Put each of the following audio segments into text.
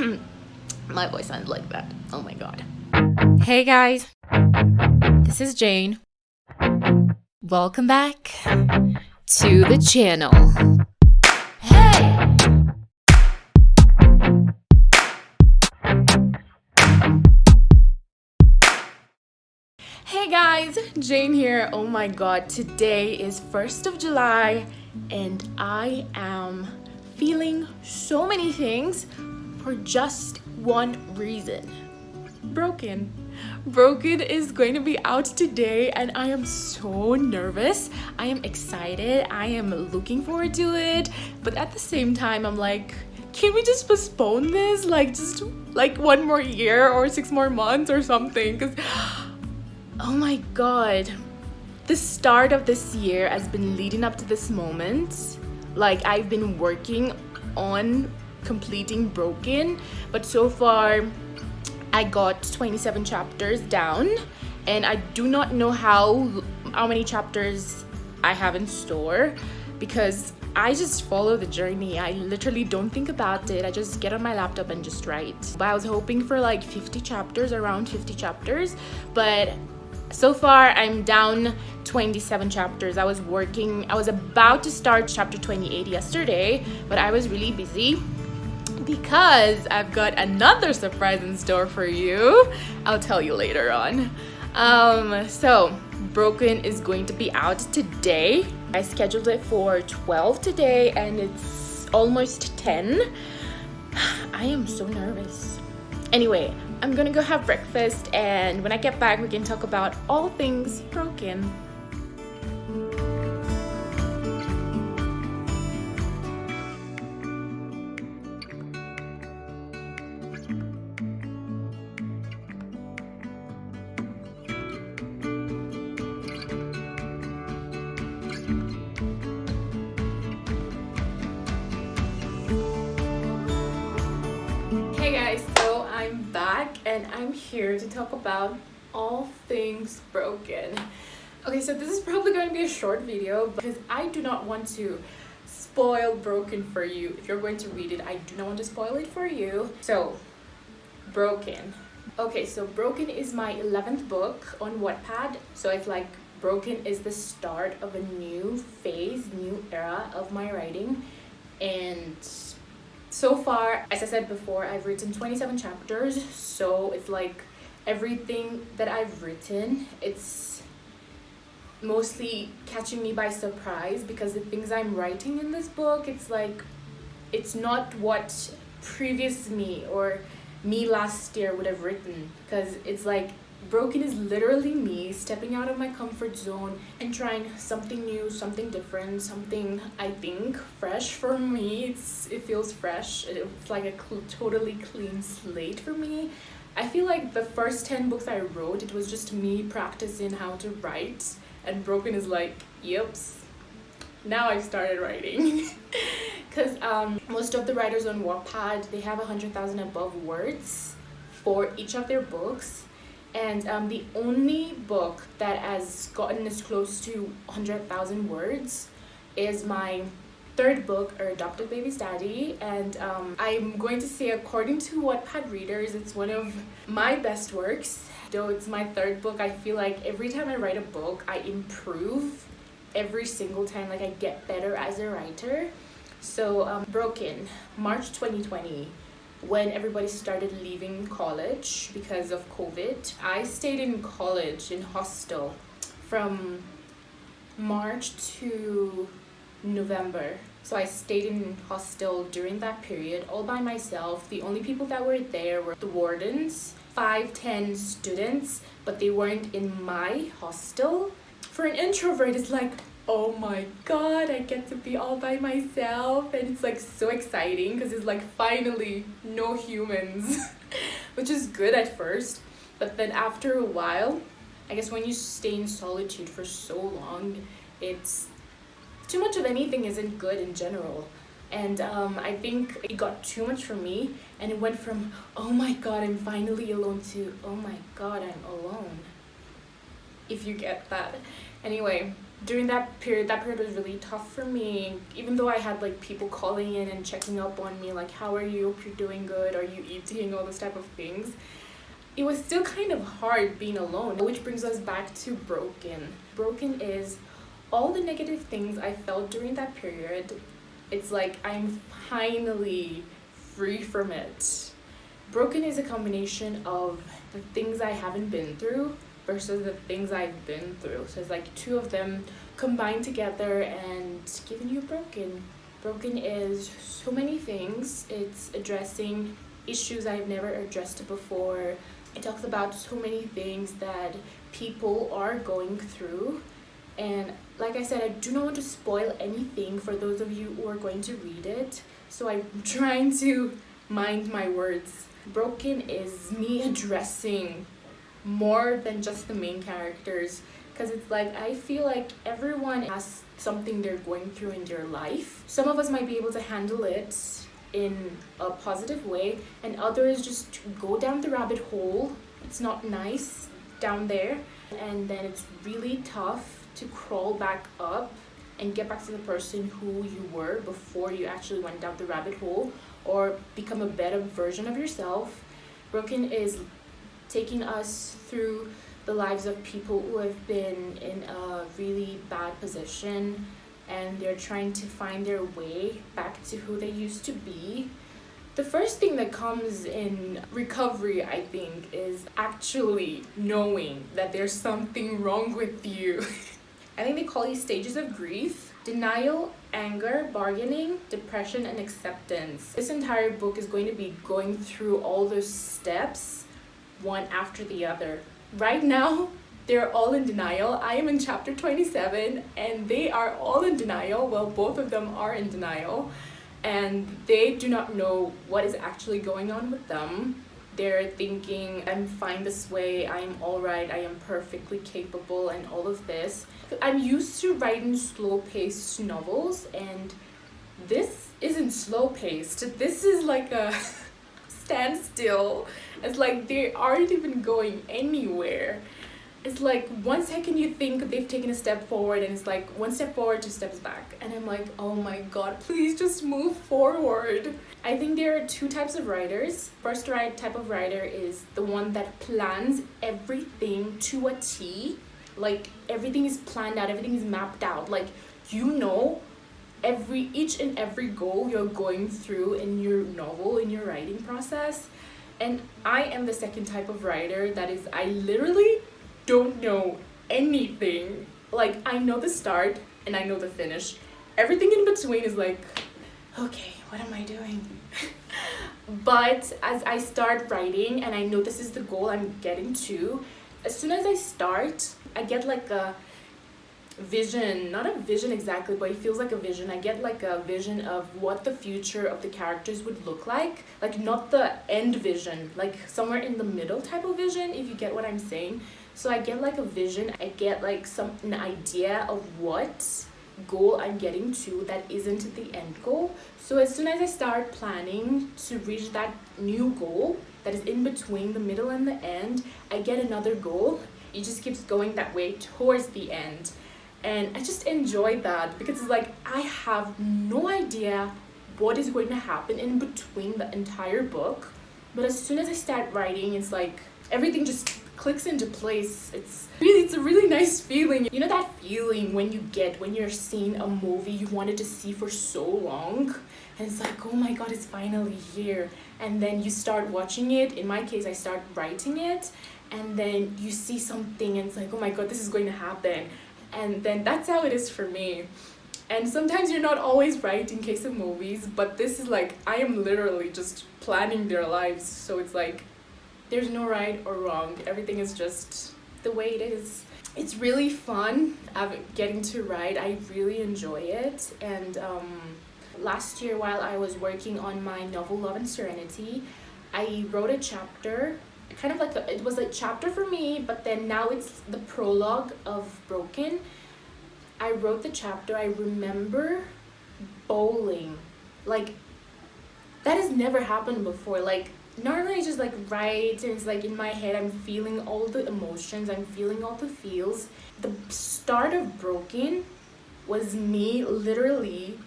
My voice sounds like that. Oh my god. Hey guys, this is Jane. Welcome back to the channel. Hey! Hey guys, Jane here. Oh my god, today is 1st of July and I am feeling so many things for just one reason. Broken. Broken is going to be out today and I am so nervous. I am excited. I am looking forward to it. But at the same time, I'm like, can we just postpone this? Just one more year or 6 more months or something? Because, oh my god. The start of this year has been leading up to this moment. I've been working on completing Broken, but so far I got 27 chapters down and I do not know how many chapters I have in store because I just follow the journey. I literally don't think about it. I just get on my laptop and just write. But I was hoping for 50 chapters, around 50 chapters, but so far I'm down 27 chapters. I was about to start chapter 28 yesterday, but I was really busy because I've got another surprise in store for you. I'll tell you later on. So Broken is going to be out today. I scheduled it for 12 today and it's almost 10. I am so nervous. Anyway, I'm gonna go have breakfast and when I get back we can talk about all things Broken. Hey guys, so I'm back and I'm here to talk about all things Broken. Okay, so this is probably going to be a short video because I do not want to spoil Broken for you. If you're going to read it, I do not want to spoil it for you. So, Broken. Okay, so Broken is my 11th book on Wattpad. So it's like Broken is the start of a new phase, new era of my writing. And so far, as I said before, I've written 27 chapters, so it's like everything that I've written, it's mostly catching me by surprise because the things I'm writing in this book, it's not what previous me or me last year would have written, because it's like Broken is literally me stepping out of my comfort zone and trying something new, something different, something I think fresh for me. It feels fresh. It's like a totally clean slate for me. I feel like the first 10 books I wrote, it was just me practicing how to write, and Broken is like, yips, now I've started writing. Because most of the writers on Wattpad, they have 100,000 above words for each of their books. And the only book that has gotten as close to 100,000 words is my third book, Our Adopted Baby's Daddy. And I'm going to say, according to Wattpad readers, it's one of my best works. Though it's my third book, I feel like every time I write a book, I improve every single time. I get better as a writer. So Broken, March 2020. When everybody started leaving college because of COVID. I stayed in college in hostel from March to November. So I stayed in hostel during that period all by myself. The only people that were there were the wardens, 5-10 students, but they weren't in my hostel. For an introvert, it's like, oh my god, I get to be all by myself, and it's so exciting because it's finally no humans. Which is good at first, but then after a while, I guess when you stay in solitude for so long, it's too much of anything isn't good in general. And I think it got too much for me, and it went from, oh my god, I'm finally alone, to, oh my god, I'm alone. If you get that. Anyway, during that period was really tough for me, even though I had like people calling in and checking up on me, like, how are you, hope you're doing good, are you eating, all those type of things. It was still kind of hard being alone, which brings us back to broken. Broken is all the negative things I felt during that period. It's like I'm finally free from it. Broken is a combination of the things I haven't been through versus the things I've been through. So it's like two of them combined together and giving you broken. Broken is so many things. It's addressing issues I've never addressed before. It talks about so many things that people are going through. And like I said, I do not want to spoil anything for those of you who are going to read it. So I'm trying to mind my words. Broken is me addressing more than just the main characters, because it's like I feel like everyone has something they're going through in their life. Some of us might be able to handle it in a positive way, and others just go down the rabbit hole. It's not nice down there, and then it's really tough to crawl back up and get back to the person who you were before you actually went down the rabbit hole, or become a better version of yourself. Broken is taking us through the lives of people who have been in a really bad position, and they're trying to find their way back to who they used to be. The first thing that comes in recovery, I think, is actually knowing that there's something wrong with you. I think they call these stages of grief: denial, anger, bargaining, depression, and acceptance. This entire book is going to be going through all those steps, one after the other. Right now, they're all in denial. I am in chapter 27, and they are all in denial. Well, both of them are in denial, and they do not know what is actually going on with them. They're thinking, I'm fine this way, I'm alright, I am perfectly capable, and all of this. I'm used to writing slow-paced novels, and this isn't slow-paced. This is like a standstill. It's like they aren't even going anywhere. It's like 1 second you think they've taken a step forward, and it's like 1 step forward, 2 steps back. And I'm like, oh my god, please just move forward. I think there are two types of writers. First type of writer is the one that plans everything to a T. Like everything is planned out, everything is mapped out. Like, you know, each and every goal you're going through in your novel, in your writing process. And I am the second type of writer that is, I literally don't know anything. Like, I know the start and I know the finish. Everything in between is like, okay, what am I doing? But as I start writing and I know this is the goal I'm getting to, as soon as I start, I get like a vision, not a vision exactly, but it feels like a vision. I get like a vision of what the future of the characters would look like not the end vision, like somewhere in the middle type of vision, if you get what I'm saying. So I get like a vision, I get like an idea of what goal I'm getting to that isn't the end goal. So as soon as I start planning to reach that new goal that is in between the middle and the end, I get another goal. It just keeps going that way towards the end. And I just enjoy that, because it's like I have no idea what is going to happen in between the entire book. But as soon as I start writing, it's like everything just clicks into place. It's a really nice feeling. You know that feeling when you're seeing a movie you wanted to see for so long, and it's like, oh my god, it's finally here. And then you start watching it. In my case, I start writing it, and then you see something and it's like, oh my god, this is going to happen. And then that's how it is for me. And sometimes you're not always right in case of movies, but this is like, I am literally just planning their lives. So it's like, there's no right or wrong. Everything is just the way it is. It's really fun getting to write. I really enjoy it. And last year, while I was working on my novel Love and Serenity, I wrote a chapter, kind of like it was a chapter for me, but then now it's the prologue of Broken. I wrote the chapter. I remember bawling. Like, That has never happened before. Like, normally I just like write and it's like in my head I'm feeling all the emotions, I'm feeling all the feels. The start of Broken was me literally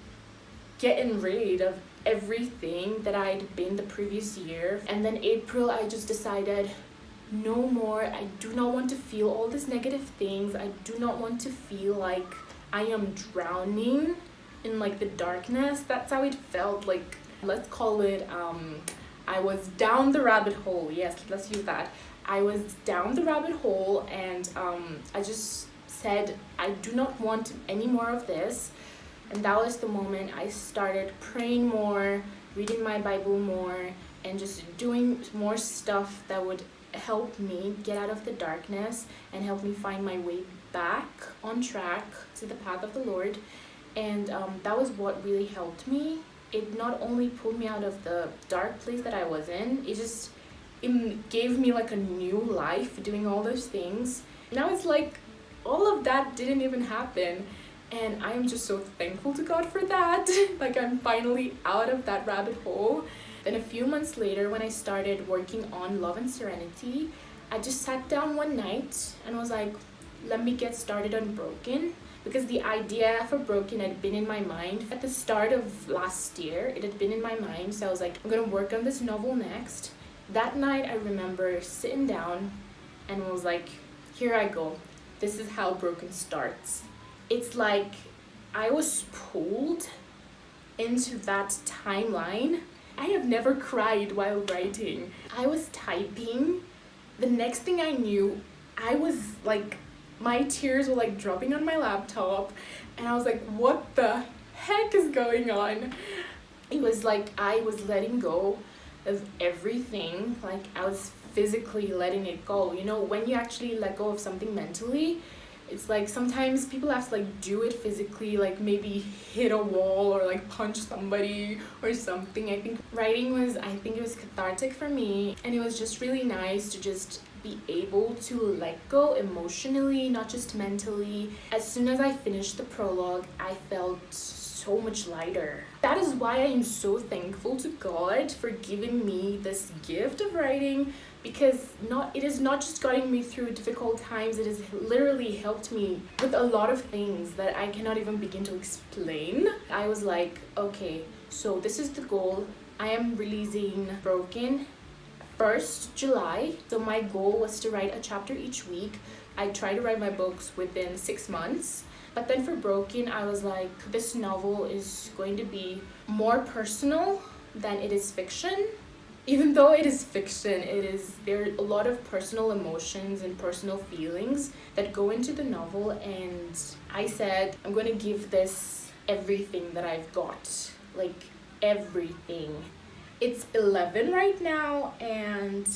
getting rid of everything that I'd been the previous year. And then April, I just decided no more. I do not want to feel all these negative things. I do not want to feel like I am drowning in like the darkness. That's how it felt. Like, let's call it I was down the rabbit hole. Yes, let's use that. I was down the rabbit hole, and I just said I do not want any more of this. And that was the moment I started praying more, reading my Bible more, and just doing more stuff that would help me get out of the darkness and help me find my way back on track to the path of the Lord. And that was what really helped me. It not only pulled me out of the dark place that I was in, it gave me like a new life doing all those things. Now it's like all of that didn't even happen. And I am just so thankful to God for that. Like, I'm finally out of that rabbit hole. Then a few months later, when I started working on Love and Serenity, I just sat down one night and was like, let me get started on Broken. Because the idea for Broken had been in my mind at the start of last year. It had been in my mind. So I was like, I'm going to work on this novel next. That night, I remember sitting down and was like, here I go. This is how Broken starts. It's like I was pulled into that timeline. I have never cried while writing. I was typing. The next thing I knew, I was like, my tears were like dropping on my laptop. And I was like, what the heck is going on? It was like I was letting go of everything. Like, I was physically letting it go. You know, when you actually let go of something mentally, it's like sometimes people have to like do it physically, like maybe hit a wall or like punch somebody or something. I think it was cathartic for me, and it was just really nice to just be able to let go emotionally, not just mentally. As soon as I finished the prologue, I felt so much lighter. That is why I am so thankful to God for giving me this gift of writing, because it has not just gotten me through difficult times, it has literally helped me with a lot of things that I cannot even begin to explain. I was like, okay, so this is the goal. I am releasing Broken 1st July. So my goal was to write a chapter each week. I try to write my books within 6 months. But then for Broken, I was like, this novel is going to be more personal than it is fiction. Even though it is fiction, there are a lot of personal emotions and personal feelings that go into the novel, and I said I'm going to give this everything that I've got, like everything. It's 11 right now, and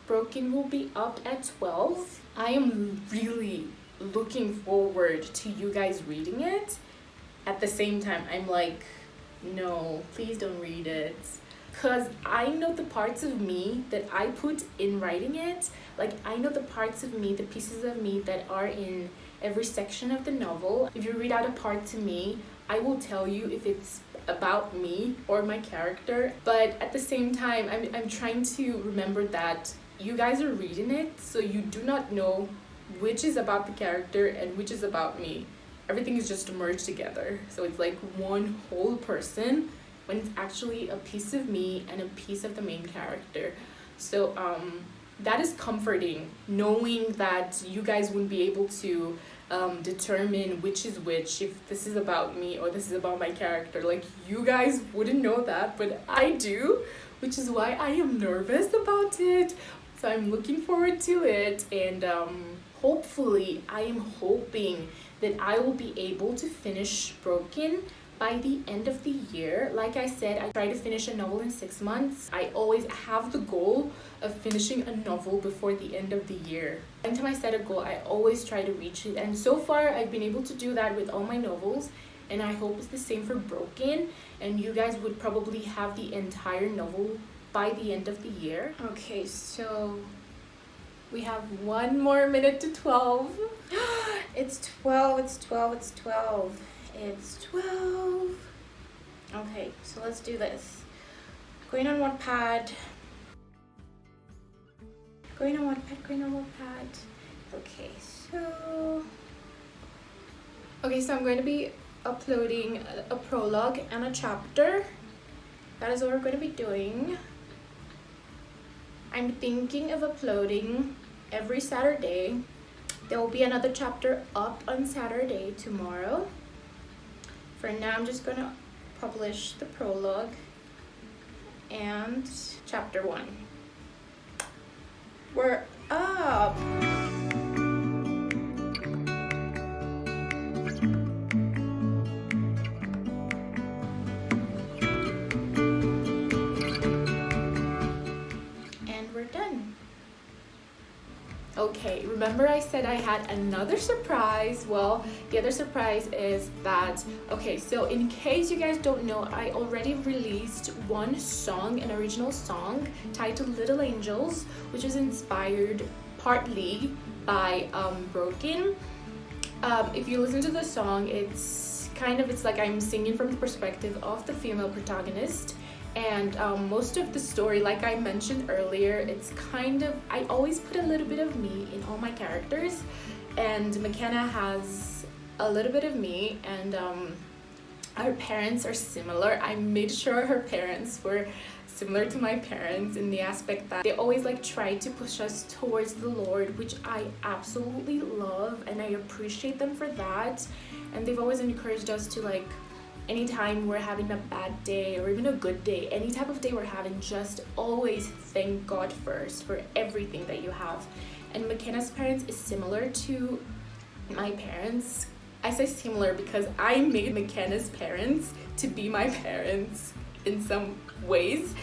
Broken will be up at 12. I am really looking forward to you guys reading it. At the same time, I'm like, no, please don't read it. Because I know the parts of me that I put in writing it. Like, I know the parts of me, the pieces of me that are in every section of the novel. If you read out a part to me, I will tell you if it's about me or my character. But at the same time, I'm trying to remember that you guys are reading it, so you do not know which is about the character and which is about me. Everything is just merged together. So it's like one whole person, when it's actually a piece of me and a piece of the main character. So that is comforting, knowing that you guys wouldn't be able to determine which is which, if this is about me or this is about my character. Like, you guys wouldn't know that, but I do, which is why I am nervous about it. So I'm looking forward to it, and hopefully, I am hoping that I will be able to finish Broken by the end of the year. Like I said, I try to finish a novel in 6 months. I always have the goal of finishing a novel before the end of the year. Anytime I set a goal, I always try to reach it. And so far, I've been able to do that with all my novels. And I hope it's the same for Broken. And you guys would probably have the entire novel by the end of the year. Okay, so we have 1 more minute to 12. It's 12, it's 12, it's 12. It's 12. Okay, so let's do this. Going on Wattpad. Going on Wattpad. Okay, so I'm going to be uploading a prologue and a chapter. That is what we're going to be doing. I'm thinking of uploading every Saturday. There will be another chapter up on Saturday tomorrow. For now, I'm just going to publish the prologue and chapter 1. We're up! And we're done. Okay, remember I said I had another surprise? Well, the other surprise is that, okay, so in case you guys don't know, I already released one song, an original song titled Little Angels, which is inspired partly by Broken. If you listen to the song, it's like I'm singing from the perspective of the female protagonist. And most of the story, like I mentioned earlier, it's I always put a little bit of me in all my characters, and McKenna has a little bit of me, and our parents are similar. I made sure her parents were similar to my parents in the aspect that they always try to push us towards the Lord, which I absolutely love, and I appreciate them for that. And they've always encouraged us to anytime we're having a bad day or even a good day, any type of day we're having, just always thank God first for everything that you have. And McKenna's parents is similar to my parents. I say similar because I made McKenna's parents to be my parents in some ways.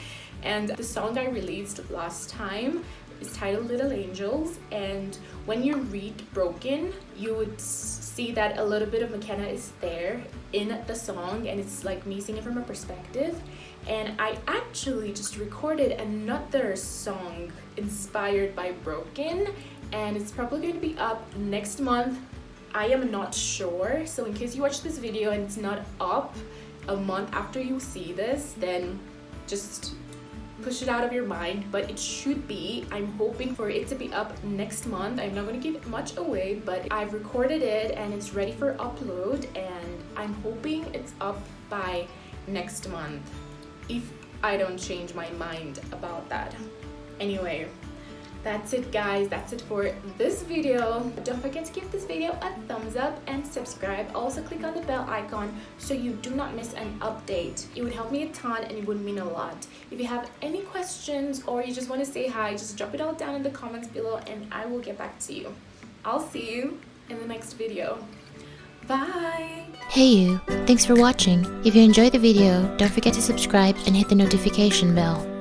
And the song I released last time is titled Little Angels, and when you read Broken, you would see that a little bit of McKenna is there in the song, and it's like me singing from her perspective. And I actually just recorded another song inspired by Broken, and it's probably going to be up next month. I am not sure, so in case you watch this video and it's not up a month after you see this, then just push it out of your mind, but it should be. I'm hoping for it to be up next month. I'm not going to give much away, but I've recorded it and it's ready for upload, and I'm hoping it's up by next month if I don't change my mind about that. Anyway, that's it guys, that's it for this video. Don't forget to give this video a thumbs up and subscribe. Also click on the bell icon so you do not miss an update. It would help me a ton and it would mean a lot. If you have any questions or you just want to say hi, just drop it all down in the comments below and I will get back to you. I'll see you in the next video. Bye! Hey you, thanks for watching. If you enjoyed the video, don't forget to subscribe and hit the notification bell.